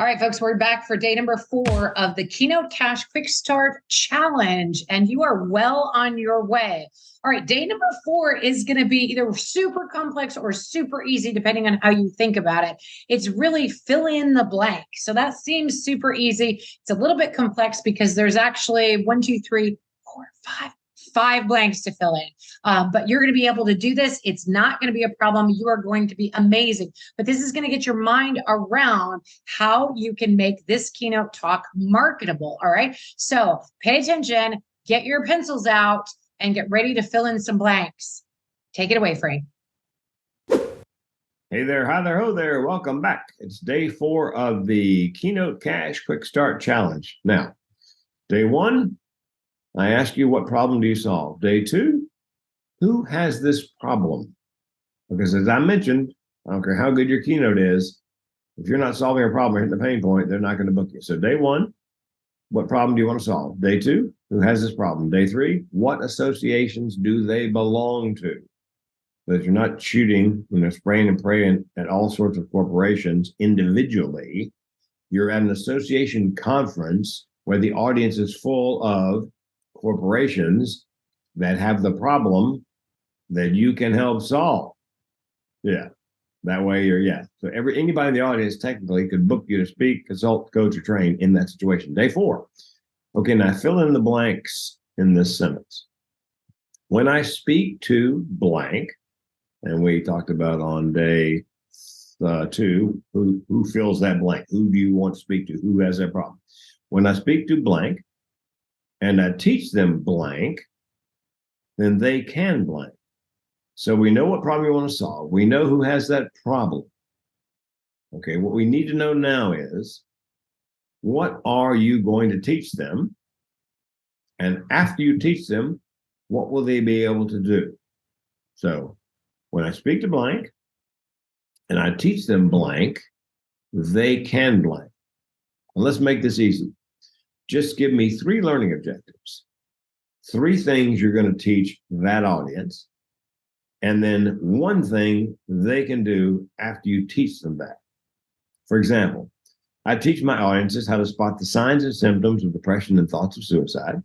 All right, folks, we're back for day number 4 of the Keynote Cash Quick Start Challenge, and you are well on your way. All right, day number 4 is going to be either super complex or super easy, depending on how you think about it. It's really fill in the blank. So that seems super easy. It's a little bit complex because there's actually 5 blanks to fill in. But you're going to be able to do this. It's not going to be a problem. You are going to be amazing. But this is going to get your mind around how you can make this keynote talk marketable. All right. So pay attention, get your pencils out, and get ready to fill in some blanks. Take it away, Frank. Hey there, hi there, ho there. Welcome back. It's day 4 of the Keynote Cash Quick Start Challenge. Now, day 1, I ask you, what problem do you solve? Day 2, who has this problem? Because as I mentioned, I don't care how good your keynote is, if you're not solving a problem or hitting the pain point, they're not going to book you. So day 1, what problem do you want to solve? Day 2, who has this problem? Day 3, what associations do they belong to? So that you're not shooting, spraying and praying at all sorts of corporations individually. You're at an association conference where the audience is full of corporations that have the problem that you can help solve. Yeah, that way so anybody in the audience technically could book you to speak, consult, coach, or train in that situation. Day 4. Okay, now fill in the blanks in this sentence. When I speak to blank, and we talked about on day 2, who fills that blank? Who do you want to speak to? Who has that problem? When I speak to blank, and I teach them blank, then they can blank. So we know what problem you want to solve. We know who has that problem. Okay, what we need to know now is, what are you going to teach them? And after you teach them, what will they be able to do? So when I speak to blank, and I teach them blank, they can blank. And let's make this easy. Just give me 3 learning objectives, 3 things you're going to teach that audience, and then 1 thing they can do after you teach them that. For example, I teach my audiences how to spot the signs and symptoms of depression and thoughts of suicide.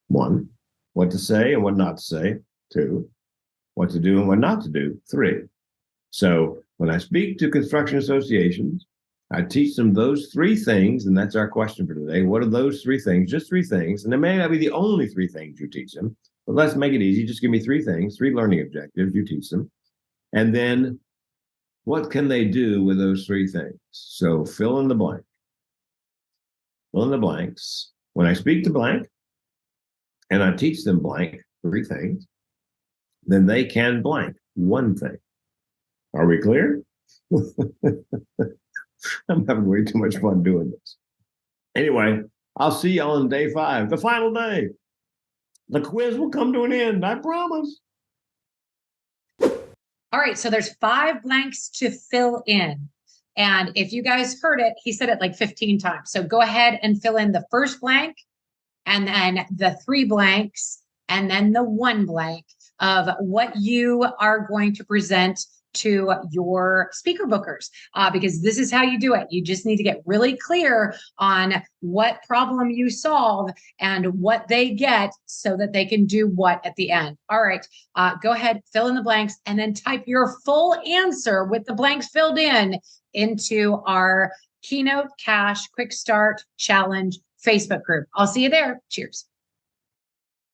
1, what to say and what not to say. 2, what to do and what not to do. 3. So when I speak to construction associations, I teach them those 3 things, and that's our question for today. What are those 3 things? Just 3 things. And they may not be the only 3 things you teach them, but let's make it easy. Just give me 3 things, 3 learning objectives you teach them. And then what can they do with those 3 things? So fill in the blank. Fill in the blanks. When I speak to blank, and I teach them blank, 3 things, then they can blank 1 thing. Are we clear? I'm having way too much fun doing this. Anyway, I'll see you on day 5, the final day. The quiz will come to an end, I promise. All right, so there's 5 blanks to fill in. And if you guys heard it, he said it like 15 times. So go ahead and fill in the first blank, and then the 3 blanks, and then the 1 blank of what you are going to present to your speaker bookers, because this is how you do it. You just need to get really clear on what problem you solve and what they get so that they can do what at the end. All right, go ahead, fill in the blanks, and then type your full answer with the blanks filled in into our Keynote Cash Quick Start Challenge Facebook group. I'll see you there. Cheers.